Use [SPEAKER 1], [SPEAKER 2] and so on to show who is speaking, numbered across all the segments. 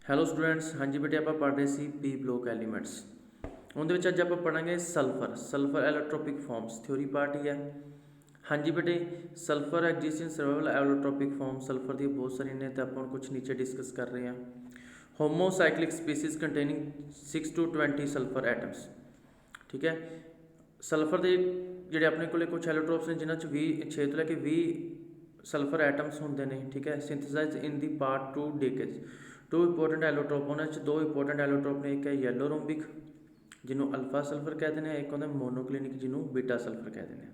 [SPEAKER 1] Hello students, ਹਾਂਜੀ ਬੇਟੇ ਆਪਾਂ ਪੜ੍ਹ ਰਹੇ ਸੀ ਪੀ ਬਲੋਕ ਐਲੀਮੈਂਟਸ। ਉਹਦੇ ਵਿੱਚ ਅੱਜ ਆਪਾਂ ਪੜ੍ਹਾਂਗੇ ਸਲਫਰ ਐਲੋਟ੍ਰੋਪਿਕ ਫਾਰਮਸ ਥਿਓਰੀ ਪਾਰਟ ਹੀ ਹੈ। ਹਾਂਜੀ ਬੇਟੇ, ਸਲਫਰ ਐਗਜ਼ਿਸਟ ਇਨ ਸਰਵਾਈਵਲ ਐਲੋਟ੍ਰੋਪਿਕ ਫਾਰਮ। ਸਲਫਰ ਦੀ ਬਹੁਤ ਸਾਰੀਆਂ ਨੇ, ਤਾਂ ਆਪਾਂ ਕੁਝ ਨੀਚੇ ਡਿਸਕਸ ਕਰ ਰਹੇ ਹਾਂ। ਹੋਮੋਸਾਈਕਲਿਕ ਸਪੀਸੀਜ਼ ਕੰਟੇਨਿੰਗ 6 to 20 ਸਲਫਰ ਐਟਮਸ। ਠੀਕ ਹੈ, ਸਲਫਰ ਦੇ ਜਿਹੜੇ ਆਪਣੇ ਕੋਲੇ ਕੁਝ ਐਲੋਟ੍ਰੋਪਸ ਨੇ ਜਿਨ੍ਹਾਂ 'ਚ 6 ਤੋਂ ਲੈ ਕੇ 20 ਸਲਫਰ ਐਟਮਸ ਹੁੰਦੇ ਨੇ। ਠੀਕ ਹੈ, synthesise in the part 2 ਡੇਕੇਜ। To important allotrope, उन्होंने दो इंपोर्टेंट एलोट्रोप ने, एक है येलो रोम्बिक जिन्हों अल्फा सल्फर कहते हैं, एक होंगे मोनोक्लिनिक जिन्हों बीटा सल्फर कहते हैं।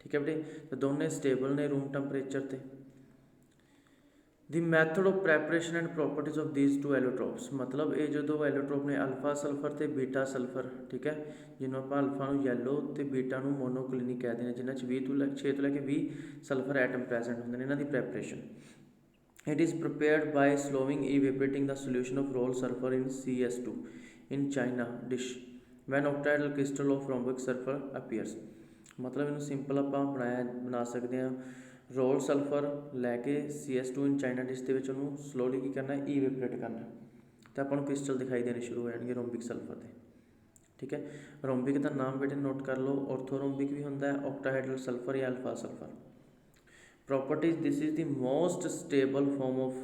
[SPEAKER 1] ठीक है बेटे, तो दोनों स्टेबल ने रूम टैंपरेचर ते। The method of preparation and properties of these two allotropes, मतलब ये जो दो एलोट्रोप ने अल्फा सल्फर ते बीटा सल्फर, ठीक है, जिन्हों आप अल्फा नूं येलो ते बीटा नूं मोनोक्लिनिक कहते हैं, जिन्होंने 6 तो लैके 20 सल्फर एटम प्रेजेंट होंगे ने। इन्हां दी preparation it is prepared by slowing evaporating the solution of rolled sulfur in CS2 in china dish when octahedral crystal of rhombic sulfur appears। मतलब इन्हूं सिंपल आप बना सकते हैं। रोल सल्फर लैके CS2 इन चाइना डिश के उन्होंने slowly की करना, ईवेपोरेट करना, तो आपको क्रिस्टल दिखाई देने शुरू हो जाएंगे रोम्बिक सल्फर के। ठीक है, रोम्बिक का नाम बेटे नोट कर लो, ऑर्थोरोम्बिक भी होंगे, ऑक्टाहेड्रल सल्फर या alpha sulphur. Properties, this is the most stable form of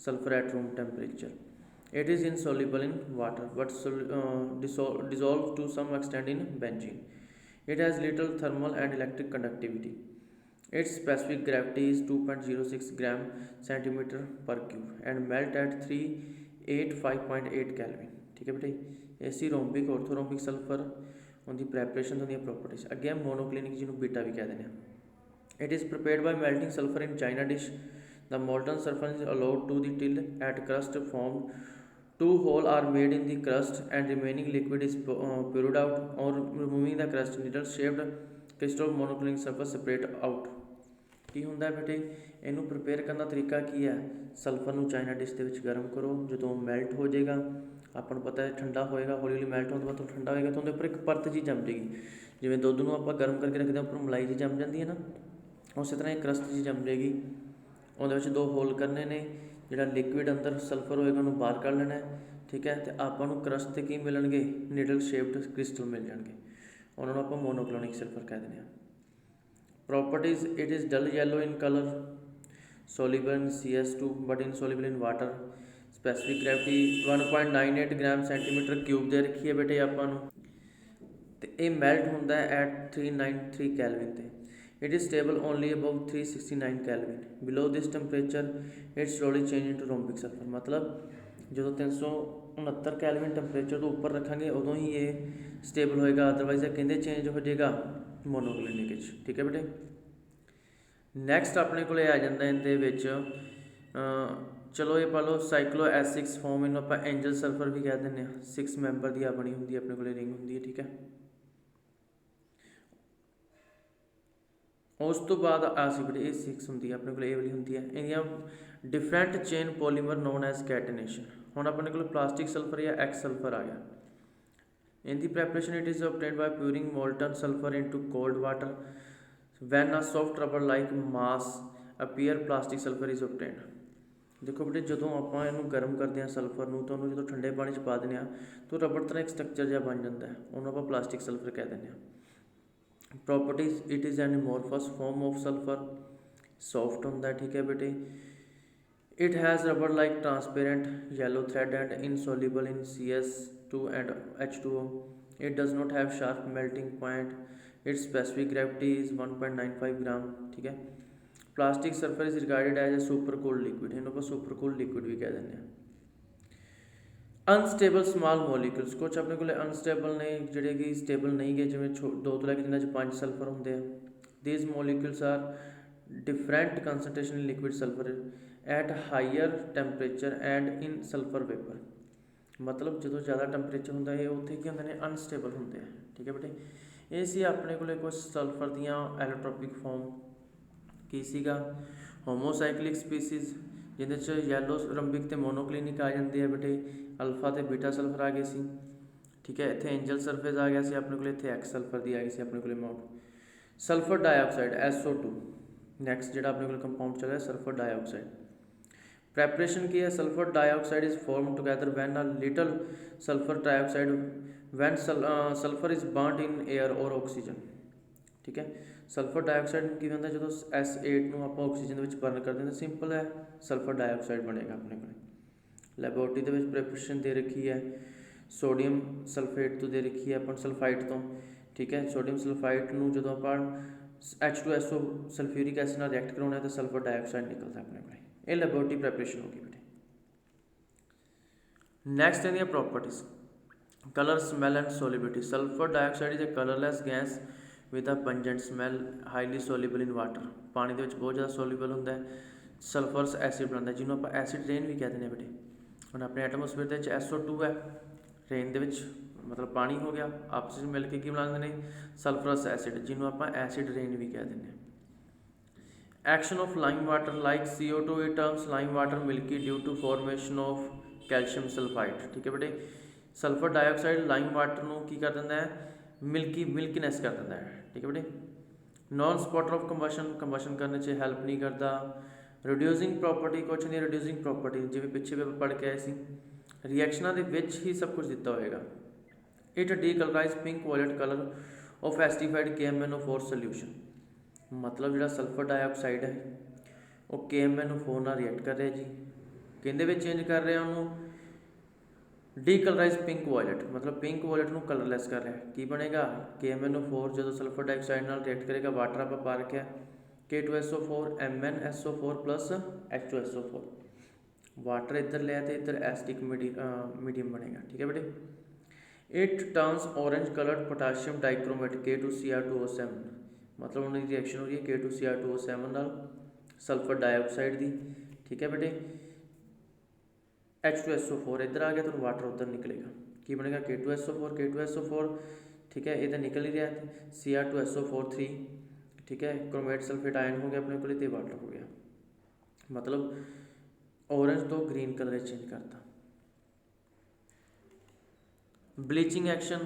[SPEAKER 1] sulfur at room temperature. It is insoluble in water but dissolved to some extent in benzene. It has little thermal and electric conductivity. Its specific gravity is 2.06 gram centimeter per cube and melt at 385.8 Kelvin। ठीक है बेटे, ऐसी rhombic orthorhombic sulphur उनकी preparation होंगी properties. अगे monoclinic जिन्होंने beta भी कह दें। It is prepared by melting sulfur in china dish. The molten sulfur is allowed to the till at crust formed. Two holes are made in the crust and remaining liquid is poured out or removing the crust. Needle shaped crystal monoclinic sulfur separate out। ਕੀ ਹੁੰਦਾ ਬੇਟੇ, ਇਹਨੂੰ prepare ਕਰਨ ਦਾ ਤਰੀਕਾ ਕੀ ਹੈ? Sulphur ਨੂੰ China dish ਦੇ ਵਿੱਚ ਗਰਮ ਕਰੋ, ਜਦੋਂ ਮੈਲਟ ਹੋ ਜਾਏਗਾ, ਆਪਾਂ ਨੂੰ ਪਤਾ ਹੈ ਠੰਡਾ ਹੋਏਗਾ, ਹੌਲੀ ਹੌਲੀ ਮੈਲਟ ਹੋਣ ਤੋਂ ਬਾਅਦ ਠੰਡਾ ਹੋਏਗਾ ਤਾਂ ਉਹਦੇ ਉੱਪਰ ਇੱਕ ਪਰਤ ਜੀ ਜੰਮ ਜਾਏਗੀ। ਜਿਵੇਂ ਦੁੱਧ ਨੂੰ ਆਪਾਂ ਗਰਮ ਕਰਕੇ ਰੱਖਦੇ ਹਾਂ, ਉੱਪਰ ਮਲਾਈ ਜੀ ਜੰਮ ਜਾਂਦੀ ਹੈ ਨਾ, उस तरह एक क्रस्ट जी जम जाएगी। उन्हें दो होल करने ने, जोड़ा लिक्विड अंदर सल्फर होएगा उन्होंने बाहर कर लेना है। ठीक है, तो आपको क्रस्ट से की मिलणगे, नीडल शेप्ड क्रिस्टल मिल जाएंगे, उन्होंने आप मोनोक्लोनिक सल्फर कह दें। Properties, it is dull yellow in colour, soluble in CS2 but insoluble in water. Specific gravity 1.98 gram centimetre cube दे रखी है बेटे आपको, तो यह मैल्ट होंगे एट 393 कैलविन से। It is stable only above 369 Kelvin. Below this temperature, it slowly changes into rhombic sulfur। मतलब जो 369 कैलविन टैंपरेचर तो ऊपर रखेंगे उदों ही ये स्टेबल होएगा, अदरवाइज कहते चेंज हो जाएगा मोनोक्लिनिक। ठीक है बेटे, नैक्सट अपने को आ जाता इहदे विच चलो ये पढ़ लो साइक्लो S6 फॉर्म, इन्हों आप एंजल सल्फर भी कह दें। 6 मैंबर की बनी होंगी अपने को रिंग होंगी है। ठीक है, उस तो बाद आसी बेटे ये 6 होंगी अपने को, वाली होंगी है इन्दियां different chain polymer known as catenation. हुण अपने को प्लास्टिक सल्फर या एक्स सल्फर आ गया। इनकी preparation, it is obtained by pouring molten sulphur into cold water. When a soft rubber like mass appear plastic sulphur is obtained. देखो बेटे, जो आप इनू गर्म करते हैं सल्फर में, तो उन्होंने जो ठंडे पानी पा दें तो रबड़ तरह एक स्ट्रक्चर जहा बन जाता है, उन्होंने आप प्लास्टिक सल्फर कह दें। Properties, it is an amorphous form of sulphur, soft होंगे। ठीक है बेटे, it has rubber like transparent yellow thread and insoluble in CS2 and H2O। It does not have sharp melting point. Its specific gravity is 1.95 gram. ठीक है, plastic sulphur is regarded as a super cooled liquid, इन्होंने super cooled liquid भी कह दें। Unstable small मॉलीक्यूल्स, कुछ अपने को unstable ने जोड़े कि स्टेबल नहीं गए, जिमें 2 तो लैके जिन्होंने 5 सल्फर होंगे। These molecules are different concentration in liquid sulphur at higher temperature and in sulphur vapour. मतलब जो ज़्यादा टैंपरेचर होंगे ये उत्थे की होंगे अनस्टेबल होंगे। ठीक है बेटे, ये सी अपने को कुछ सल्फर दियाँ एलोट्रोपिक फॉर्म की सीगा। होमोसाइक्लिक स्पीसीज जिन्हें येलो रंबिक तो मोनोक्लिनिक आ जाती है बेटे, अल्फा तो बीटा सल्फर आ गए सी। ठीक है, इतने एंजल सरफेस आ गया सी अपने को, इतने एक्स सल्फर की आ गई सी अपने को amount. Sulphur dioxide SO2 next जो अपने को कंपाउंड चल रहा है सल्फर डाइऑक्साइड। ਪ੍ਰੈਪਰੇਸ਼ਨ ਕੀ ਹੈ, sulphur dioxide is form together when a little sulphur dioxide when sulphur is burned in air or oxygen. ਠੀਕ ਹੈ, ਸਲਫਰ ਡਾਈਆਕਸਾਈਡ ਕੀ ਹੁੰਦਾ, ਜਦੋਂ S8 ਨੂੰ ਆਪਾਂ ਆਕਸੀਜਨ ਦੇ ਵਿੱਚ ਬਰਨ ਕਰਦੇ ਹਾਂ ਤਾਂ ਸਿੰਪਲ ਹੈ ਸਲਫਰ ਡਾਈਆਕਸਾਈਡ ਬਣੇਗਾ ਆਪਣੇ ਕੋਲ। ਲੈਬੋਰਟਰੀ ਦੇ ਵਿੱਚ ਪ੍ਰੈਪਰੇਸ਼ਨ ਦੇ ਰੱਖੀ ਹੈ, ਸੋਡੀਅਮ ਸਲਫੇਟ ਤੋਂ ਦੇ ਰੱਖੀ ਹੈ ਆਪਾਂ ਸਲਫਾਈਡ ਤੋਂ। ਠੀਕ ਹੈ, ਸੋਡੀਅਮ ਸਲਫਾਈਡ ਨੂੰ ਜਦੋਂ ਆਪਾਂ H2SO ਸਲਫਿਊਰਿਕ ਐਸਿਡ ਨਾਲ ਰਿਐਕਟ ਕਰਾਉਣਾ ਤਾਂ ਸਲਫਰ ਡਾਈਆਕਸਾਈਡ ਨਿਕਲਦਾ ਆਪਣੇ ਕੋਲ। ਇਹ ਲੈਬੋਰਟਰੀ ਪ੍ਰੈਪਰੇਸ਼ਨ ਹੋ ਗਈ ਬੇਟੇ। ਨੈਕਸਟ ਇਹਦੀਆਂ properties, colour, smell and solubility. Sulphur dioxide is a colourless gas with a pungent smell, highly soluble in water. ਪਾਣੀ ਦੇ ਵਿੱਚ ਬਹੁਤ ਜ਼ਿਆਦਾ ਸੋਲਿਬਲ ਹੁੰਦਾ ਹੈ, ਸਲਫਰਸ ਐਸਿਡ ਬਣਦਾ ਜਿਹਨੂੰ ਆਪਾਂ ਐਸਿਡ ਰੇਨ ਵੀ ਕਹਿ ਦਿੰਦੇ ਹਾਂ ਬੇਟੇ। ਹੁਣ ਆਪਣੇ ਐਟਮੋਸਫੇਅਰ ਦੇ ਵਿੱਚ SO2 ਹੈ, ਰੇਨ ਦੇ ਵਿੱਚ ਮਤਲਬ ਪਾਣੀ ਹੋ ਗਿਆ, ਆਪਸ ਵਿੱਚ ਮਿਲ ਕੇ ਕੀ ਬਣਾ ਦਿੰਦੇ ਨੇ, ਸਲਫਰਸ ਐਸਿਡ, ਜਿਹਨੂੰ ਆਪਾਂ ਐਸਿਡ ਰੇਨ ਵੀ ਕਹਿ ਦਿੰਦੇ ਹਾਂ। Action of lime water like CO2, it turns lime water milky due to formation of calcium sulphide. ਠੀਕ ਹੈ ਬੇਟੇ, ਸਲਫਰ ਡਾਈਆਕਸਾਈਡ ਲਾਈਮ ਵਾਟਰ ਨੂੰ ਕੀ ਕਰ ਦਿੰਦਾ ਹੈ, ਮਿਲਕੀਨੈਸ ਕਰ ਦਿੰਦਾ ਹੈ। ਠੀਕ ਹੈ ਬੇਟੇ, ਨॉन ਸਪੋਟਰ ਆਫ ਕੰਬਸ਼ਨ ਕਰਨ 'ਚ ਹੈਲਪ ਨਹੀਂ ਕਰਦਾ। ਰਿਡਿਊਸਿੰਗ ਪ੍ਰੋਪਰਟੀ, ਕੁਛ ਨਹੀਂ ਰਿਡਿਊਸਿੰਗ ਪ੍ਰੋਪਰਟੀ, ਜਿਵੇਂ ਪਿੱਛੇ ਵੀ ਪੜ੍ਹ ਕੇ ਆਏ ਸੀ, ਰਿਐਕਸ਼ਨਾਂ ਦੇ ਵਿੱਚ ਹੀ ਸਭ ਕੁਝ ਦਿੱਤਾ ਹੋਏਗਾ। It decolourise pink violet colour of acidified KMnO4 solution. ਮਤਲਬ ਜਿਹੜਾ ਸਲਫਰ ਡਾਈਆਕਸਾਈਡ ਹੈ ਉਹ KMnO4 ਨਾਲ ਰਿਐਕਟ ਕਰ ਰਿਹਾ ਜੀ, ਕਿਹਦੇ ਵਿੱਚ ਚੇਂਜ ਕਰ ਰਿਹਾ ਉਹਨੂੰ, ਡੀਕਲਰਾਈਜ਼ ਪਿੰਕ ਵਾਇਲਟ, ਮਤਲਬ ਪਿੰਕ ਵਾਇਲਟ ਨੂੰ ਕਲਰਲੈਸ ਕਰ ਰਿਹਾ। ਕੀ ਬਣੇਗਾ, KMnO4 ਜਦੋਂ ਸਲਫਰ ਡਾਈਆਕਸਾਈਡ ਨਾਲ ਰਿਐਕਟ ਕਰੇਗਾ, ਵਾਟਰ ਆਪਾਂ ਪਾ ਰੱਖਿਆ K2SO4 MnSO4 plus H2SO4, water ਇੱਧਰ ਲਿਆ ਤੇ ਇੱਧਰ ਐਸਿਡਿਕ ਮੀਡੀਅਮ ਬਣੇਗਾ। ਠੀਕ ਹੈ ਬੇਟੇ, it turns orange coloured potassium dichromate K2Cr2O7, ਮਤਲਬ ਉਹਨਾਂ ਦੀ ਰਿਐਕਸ਼ਨ ਹੋ ਰਹੀ ਹੈ K2Cr2O7 ਨਾਲ ਸਲਫਰ ਡਾਈਆਕਸਾਈਡ ਦੀ। ਠੀਕ ਹੈ ਬੇਟੇ, H2SO4 ਇੱਧਰ ਆ ਗਿਆ ਤਾਂ ਵਾਟਰ ਉੱਧਰ ਨਿਕਲੇਗਾ, ਕੀ ਬਣੇਗਾ K2SO4। ਠੀਕ ਹੈ, ਇਹ ਤਾਂ ਨਿਕਲ ਹੀ ਰਿਹਾ, Cr2SO4 3। ਠੀਕ ਹੈ, ਕ੍ਰੋਮੇਟ ਸਲਫੇਟ ਆਇਨ ਹੋ ਗਿਆ ਆਪਣੇ ਕੋਲ ਤੇ ਵਾਟਰ ਹੋ ਗਿਆ, ਮਤਲਬ ਔਰੇਂਜ ਤੋਂ ਗ੍ਰੀਨ ਕਲਰ ਚੇਂਜ ਕਰਤਾ। ਬਲੀਚਿੰਗ ਐਕਸ਼ਨ,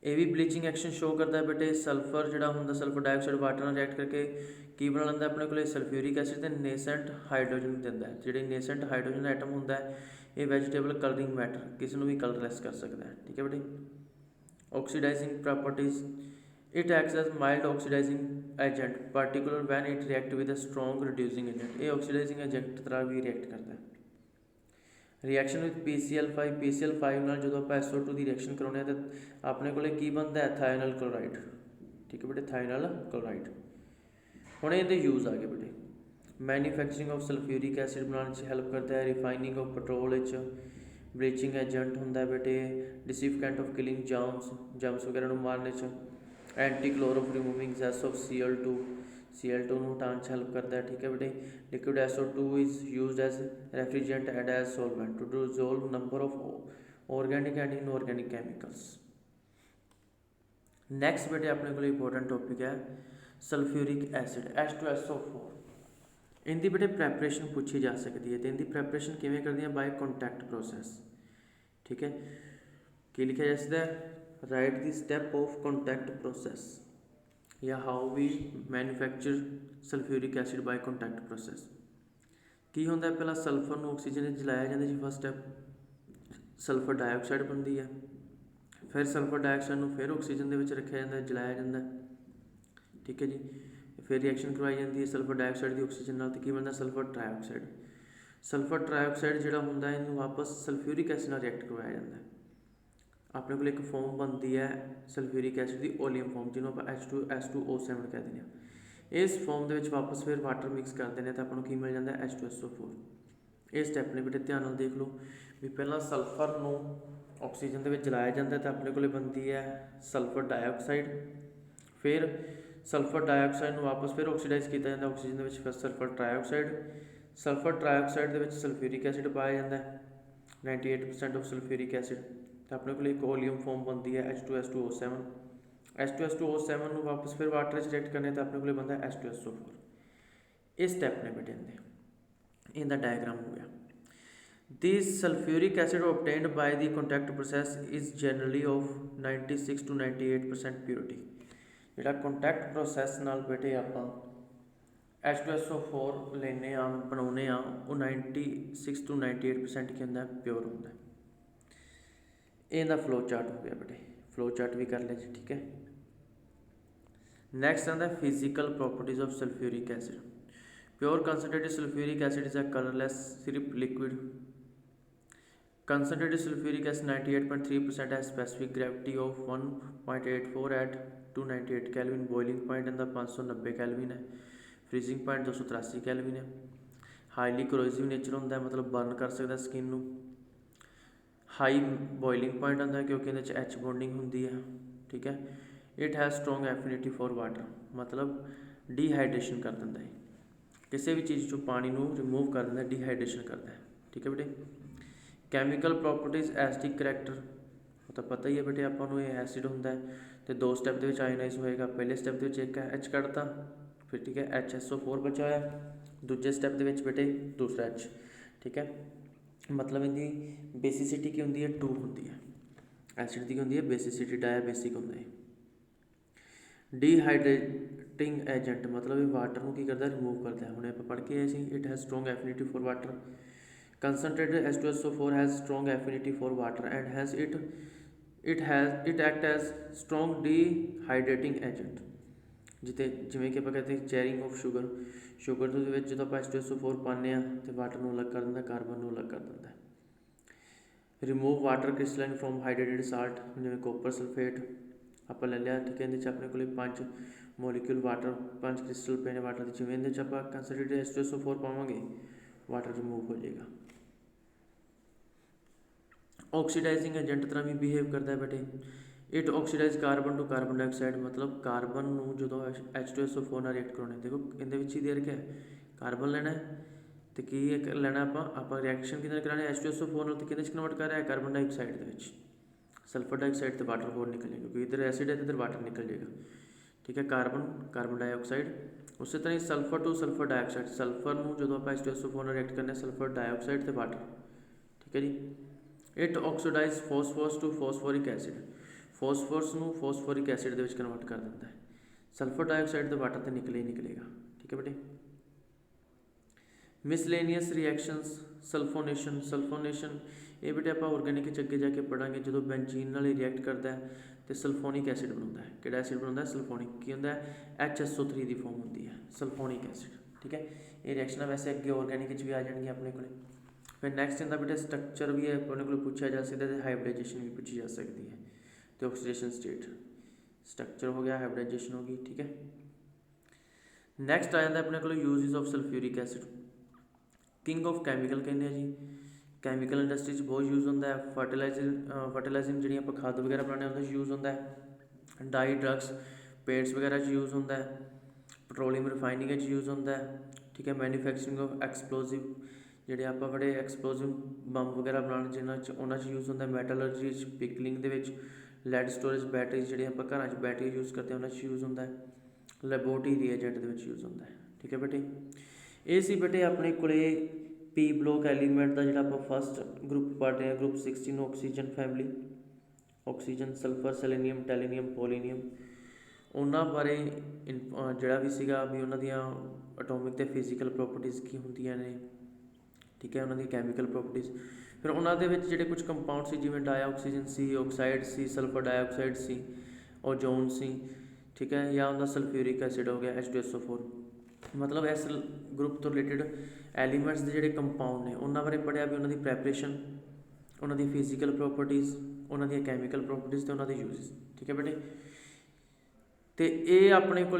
[SPEAKER 1] ਇਹ ਵੀ ਬਲੀਚਿੰਗ ਐਕਸ਼ਨ ਸ਼ੋ ਕਰਦਾ ਹੈ ਬੇਟੇ। ਸਲਫਰ ਜਿਹੜਾ ਹੁੰਦਾ, ਸਲਫਰ ਡਾਈਆਕਸਾਈਡ ਵਾਟਰ ਨਾਲ ਰਿਐਕਟ ਕਰਕੇ ਕੀ ਬਣਾ ਲੈਂਦਾ ਆਪਣੇ ਕੋਲ, ਸਲਫਿਊਰਿਕ ਐਸਿਡ ਤੇ ਨੇਸੈਂਟ ਹਾਈਡਰੋਜਨ ਦਿੰਦਾ ਹੈ। ਜਿਹੜੇ ਨੇਸੈਂਟ ਹਾਈਡਰੋਜਨ ਐਟਮ ਹੁੰਦਾ ਹੈ ਇਹ ਵੈਜੀਟੇਬਲ ਕਲਰਿੰਗ ਮੈਟਰ, ਕਿਸੇ ਨੂੰ ਵੀ ਕਲਰਲੈਸ ਕਰ ਸਕਦਾ ਹੈ। ਠੀਕ ਹੈ ਬੇਟੇ, oxidising properties, it acts as mild oxidising agent particular when it react with a strong reducing agent. ਇਹ ਆਕਸੀਡਾਈਜ਼ਿੰਗ ਏਜੰਟ ਤਰ੍ਹਾਂ ਵੀ ਰਿਐਕਟ ਕਰਦਾ ਹੈ। ਰਿਐਕਸ਼ਨ ਵਿਦ PCl5 ਨਾਲ ਜਦੋਂ ਆਪਾਂ SO2 ਦੀ ਰਿਐਕਸ਼ਨ ਕਰਾਉਂਦੇ ਹਾਂ ਤਾਂ ਆਪਣੇ ਕੋਲ ਕੀ ਬਣਦਾ ਹੈ, ਥਾਇਨਲ ਕਲੋਰਾਈਡ। ਠੀਕ ਹੈ ਬੇਟੇ, ਥਾਇਨਲ ਕਲੋਰਾਈਡ। ਹੁਣ ਇਹਦੇ ਯੂਜ਼ ਆ ਗਏ ਬੇਟੇ, ਮੈਨੂਫੈਕਚਰਿੰਗ ਆਫ ਸਲਫਿਊਰਿਕ ਐਸਿਡ ਬਣਾਉਣ 'ਚ ਹੈਲਪ ਕਰਦਾ ਹੈ, ਰਿਫਾਈਨਿੰਗ ਆਫ ਪੈਟਰੋਲ ਵਿੱਚ ਬਲੀਚਿੰਗ ਏਜੰਟ ਹੁੰਦਾ ਬੇਟੇ, ਡਿਸਿਫਕੈਂਟ ਆਫ ਕਿਲਿੰਗ ਜਰਮਸ ਵਗੈਰਾ ਨੂੰ ਮਾਰਨ 'ਚ, antichlor of removing excess of Cl2 ਨੂੰ ਹਟਾਉਣ 'ਚ ਹੈਲਪ ਕਰਦਾ ਹੈ। ਠੀਕ ਹੈ ਬੇਟੇ, liquid SO2 is used as refrigerant and as solvent to dissolve number of organic and inorganic chemicals. Next ਬੇਟੇ ਆਪਣੇ ਕੋਲ ਇੰਪੋਰਟੈਂਟ ਟੋਪਿਕ ਹੈ ਸਲਫਿਊਰਿਕ ਐਸਿਡ H2SO4। ਇਹਦੀ ਬੇਟੇ ਪ੍ਰੈਪਰੇਸ਼ਨ ਪੁੱਛੀ ਜਾ ਸਕਦੀ ਹੈ, ਤੇ ਇਹਦੀ ਪ੍ਰੈਪਰੇਸ਼ਨ ਕਿਵੇਂ ਕਰਦੀ ਹੈ, ਬਾਈ ਕੰਟੈਕਟ ਪ੍ਰੋਸੈਸ। ਠੀਕ ਹੈ, ਕੀ ਲਿਖਿਆ ਜਾ ਸਕਦਾ ਹੈ, write the step of contact process ਜਾਂ how we manufacture sulphuric acid by contact process. ਕੀ ਹੁੰਦਾ, ਪਹਿਲਾਂ ਸਲਫਰ ਨੂੰ ਆਕਸੀਜਨ ਵਿੱਚ ਜਲਾਇਆ ਜਾਂਦਾ ਜੀ, ਫਸਟ ਸਟੈਪ ਸਲਫਰ ਡਾਈਆਕਸਾਈਡ ਬਣਦੀ ਹੈ, ਫਿਰ ਸਲਫਰ ਡਾਈਆਕਸਾਈਡ ਨੂੰ ਫਿਰ ਆਕਸੀਜਨ ਦੇ ਵਿੱਚ ਰੱਖਿਆ ਜਾਂਦਾ, ਜਲਾਇਆ ਜਾਂਦਾ। ਠੀਕ ਹੈ ਜੀ, ਫਿਰ ਰਿਐਕਸ਼ਨ ਕਰਵਾਈ ਜਾਂਦੀ ਹੈ ਸਲਫਰ ਡਾਈਆਕਸਾਈਡ ਦੀ ਆਕਸੀਜਨ ਨਾਲ, ਤੇ ਕੀ ਬਣਦਾ, ਸਲਫਰ ਟਰਾਈਆਕਸਾਈਡ। ਸਲਫਰ ਟਰਾਈਆਕਸਾਈਡ ਜਿਹੜਾ ਹੁੰਦਾ ਇਹਨੂੰ ਵਾਪਸ ਸਲਫਿਊਰਿਕ ਐਸਿਡ ਨਾਲ ਰਿਐਕਟ ਕਰਵਾਇਆ ਜਾਂਦਾ। ਆਪਣੇ ਕੋਲ ਇੱਕ ਫੋਮ ਬਣਦੀ ਹੈ ਸਲਫਿਊਰਿਕ ਐਸਿਡ ਦੀ, ਓਲੀਅਮ ਫੋਮ, ਜਿਹਨੂੰ ਆਪਾਂ H2SO7 ਕਹਿ ਦਿੰਦੇ ਹਾਂ। ਇਸ ਫੋਮ ਦੇ ਵਿੱਚ ਵਾਪਸ ਫਿਰ ਵਾਟਰ ਮਿਕਸ ਕਰਦੇ ਨੇ ਤਾਂ ਆਪਾਂ ਨੂੰ ਕੀ ਮਿਲ ਜਾਂਦਾ, H2SO4। ਇਹ ਸਟੈਪ ਨੇ ਬੇਟੇ, ਧਿਆਨ ਨਾਲ ਦੇਖ ਲਓ ਵੀ ਪਹਿਲਾਂ ਸਲਫਰ ਨੂੰ ਆਕਸੀਜਨ ਦੇ ਵਿੱਚ ਜਲਾਇਆ ਜਾਂਦਾ ਤਾਂ ਆਪਣੇ ਕੋਲ ਬਣਦੀ ਹੈ ਸਲਫਰ ਡਾਈਆਕਸਾਈਡ, ਫਿਰ ਸਲਫਰ ਡਾਈਆਕਸਾਈਡ ਨੂੰ ਵਾਪਸ ਫਿਰ ਆਕਸੀਡਾਈਜ਼ ਕੀਤਾ ਜਾਂਦਾ ਆਕਸੀਜਨ ਦੇ ਵਿੱਚ, ਫਿਰ ਸਲਫਰ ਟਰਾਈਆਕਸਾਈਡ ਦੇ ਵਿੱਚ ਸਲਫਿਊਰਿਕ ਐਸਿਡ ਪਾਇਆ ਜਾਂਦਾ 98% ਆਫ ਸਲਫਿਊਰਿਕ ਐਸਿਡ, ਤਾਂ ਆਪਣੇ ਕੋਲ ਇੱਕ ਓਲੀਅਮ ਫੋਮ ਬਣਦੀ ਹੈ H2SO7। H2SO7 ਨੂੰ ਵਾਪਸ ਫਿਰ ਵਾਟਰ ਵਿੱਚ ਰਿਐਕਟ ਕਰਨੇ ਤਾਂ ਆਪਣੇ ਕੋਲ ਬਣਦਾ H2SO4। ਇਹ ਸਟੈਪ ਨੇ ਬੇਟੇ ਹੁੰਦੇ, ਇਹਦਾ ਡਾਇਗਰਾਮ ਹੋ ਗਿਆ। This sulfuric acid obtained by the contact process is generally of 96 to 98% purity। ਜਿਹੜਾ ਕੰਟੈਕਟ ਪ੍ਰੋਸੈਸ ਨਾਲ ਬੇਟੇ ਆਪਾਂ H2SO4 ਲੈਂਦੇ ਆ ਬਣਾਉਂਦੇ ਆ ਉਹ 96 to 98% ਕੀ ਹੁੰਦਾ ਪਿਓਰ ਹੁੰਦਾ। ਇਹਦਾ ਫਲੋ ਚਾਰਟ ਹੋ ਗਿਆ ਬੇਟੇ, ਫਲੋ ਚਾਰਟ ਵੀ ਕਰ ਲਿਆ ਜੀ, ਠੀਕ ਹੈ। ਨੈਕਸਟ ਆਉਂਦਾ physical properties of sulphuric acid. Pure concentrated sulfuric acid is a colorless syrup liquid. Concentrated sulfuric acid 98.3% has specific gravity of 1.84 at 298 Kelvin. Boiling point in the 590 Kelvin है। Freezing point 283 Kelvin है। Highly corrosive nature होंदा है, मतलब burn कर सकता skin नू। High boiling point होंदा है क्योंकि इहदे H बॉन्डिंग होंदी है, ठीक है। It has strong affinity for water, मतलब डिहाइड्रेशन कर दिंदा है, किसी भी चीज़ चो पानी नू रिमूव कर दिंदा, डिहाइड्रेशन करता है, ठीक है बेटे। कैमिकल प्रॉपर्टीज़ एसिडिक करैक्टर तो पता ही है बेटे आपां नू, ये एसिड होंदा है तो दो स्टैप दे विच आयोनाइज होएगा। पहले स्टैप दे विच एक H कढ़ता, फिर ठीक है HSO4 बचा होया, दूजे स्टैप दे विच बेटे दूसरा H, ठीक है। मतलब इहदी बेसिसिटी की होंदी है 2 होंदी है, एसिड की होंदी है बेसिसिटी, डायाबेसिक होंदा है। डिहाइड्रेटिंग एजेंट मतलब ये वाटर को की करता है, रिमूव करता है। हमने आप पढ़ के आए सी, it has strong affinity for water. Concentrated H2SO4 has strong affinity for water and has it act as strong dehydrating agent. जिते जिमें कि आप कहते हैं चेयरिंग ऑफ शुगर तो जो आप H2SO4 पाने तो वाटर को अलग कर दिंदा, कार्बन को अलग कर दिंदा है। Remove water crystalline from hydrated salt, जिमें कॉपर सल्फेट आप ले लिया, ठीक है। इहदे अपने को 5 मोलीक्यूल वाटर, 5 क्रिस्टल पे ने वाटर, जिमें इहदे आप कंसनट्रेटेड H2SO4 पावांगे वाटर रिमूव हो जाएगा। ऑक्सीडाइजिंग एजेंट तरह भी बिहेव करता है बेटे। It oxidise carbon to carbon dioxide, मतलब कार्बन नू जो H2SO4 नाल रिएक्ट कराने, देखो इहदे विच ही दे रखा है कार्बन लेना है तो की लेना आप रिएक्शन किहदे नाल कराने H2SO4 नाल, तो किहदे कन्वर्ट कर रहा है कार्बन डाइऑक्साइड दे विच। सल्फर डाइऑक्साइड तो वाटर होर निकल जाएगा, क्योंकि इधर एसिड है तो इधर वाटर निकल जाएगा, ठीक है। कार्बन डाइऑक्साइड, उस तरह ही sulphur to sulphur dioxide, sulphur में जो आप H2SO4 रिएक्ट करने सल्फर डाइऑक्साइड तो वाटर, ठीक है जी। It oxidise phosphorus to phosphoric acid, phosphorus को फॉस्फोरिक एसिड के कन्वर्ट कर देता है। सल्फर डाइऑक्साइड तो वाटर तो निकले ही निकलेगा, ठीक है बेटे। मिसलेनियस रिएक्शंस, सल्फोनेशन ये बेटे आप ऑर्गेनिक अगे जाके पढ़ांगे। जो बेंजीन नाल रिएक्ट करता है तो सल्फोनिक एसिड बनाता है, कि एसिड बनाता है सल्फोनिक, की होंदा है HSO3 की फॉर्म होती है सल्फोनिक एसिड, ठीक है। ये रिएक्शन वैसे अगे ऑर्गेनिक भी आ जाएगी अपने को। फिर नैक्सट इनका बेटे स्ट्रक्चर भी है अपने को पूछा जा सकता है, हाइब्रिडाइजेशन भी पूछी जा सकती है। तो ऑक्सीडेशन स्टेट स्ट्रक्चर हो गया, हाइब्रिडाइजेशन होगी, ठीक है। नैक्सट आ जाता है अपने को uses of sulphuric acid, king of chemical कहते हैं जी। कैमिकल इंडस्ट्री बहुत यूज़ होता है। फर्टिलाइजिंग जी आप खाद वगैरह बनाने उन्हें यूज़ होता है। डाई ड्रग्स पेट्स वगैरह यूज़ होता है। पेट्रोलियम रिफाइनिंग यूज़ होता है, ठीक है। मैन्युफैक्चरिंग ऑफ एक्सप्लोजिव ਜਿਹੜੇ ਆਪਾਂ बड़े एक्सप्लोजिव बम वगैरह बनाने जिन्होंने यूज़ होता है। मैटलर्जी पिकलिंग के लैड स्टोरेज बैटरीज जी आप घर बैटरी यूज़ करते हैं उन्होंने यूज़ होता है। लैबोरेटरी रिएजेंट के यूज़ होता है, ठीक है बेटे। ये सी बेटे अपने को पी ब्लॉक एलीमेंट का जो फस्ट ग्रुप पढ़ रहे हैं, group 16 oxygen family, oxygen sulphur selenium tellurium polonium, उन्होंने बारे जोड़ा भी सीगा भी उन्होंने एटॉमिक तो फिजिकल प्रॉपर्टीज़ की होंदियां ने, ठीक है। उन्होंने कैमिकल प्रॉपर्टीज़ फिर उन्होंने जोड़े कुछ कंपाउंड से जिमें डाईऑक्सीजन सी, ऑक्साइड सी, सल्फर डाईऑक्साइड सी, ओजोन सी, ठीक है। या उनका सल्फ्यूरिक एसिड हो गया H2SO4। मतलब इस ग्रुप तो रिलेटिड एलीमेंट्स के जोड़े कंपाउंड ने उन्होंने बारे पढ़िया भी उन्होंने प्रैपरेशन, उन्होंने फिजिकल प्रॉपर्टीज़, उन्होंने कैमिकल प्रॉपर्टीज़ तो उन्होंने यूजेस, ठीक है बेटे। तो ये अपने को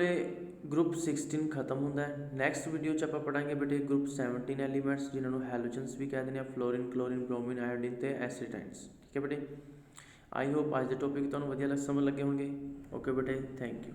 [SPEAKER 1] ग्रुप 16 खत्म होता है। नैक्सट वीडियो आप पढ़ांगे बेटे ग्रुप 17 एलीमेंट्स जिन्होंने हैलोजेंस भी कहते हैं, फ्लोरीन क्लोरीन ब्रोमीन आयोडीन तो एसिटाइड्स, ठीक है बेटे। आई होप आज के टॉपिक तुम्हें वधिया समझ लगे होंगे। ओके बेटे, थैंक यू।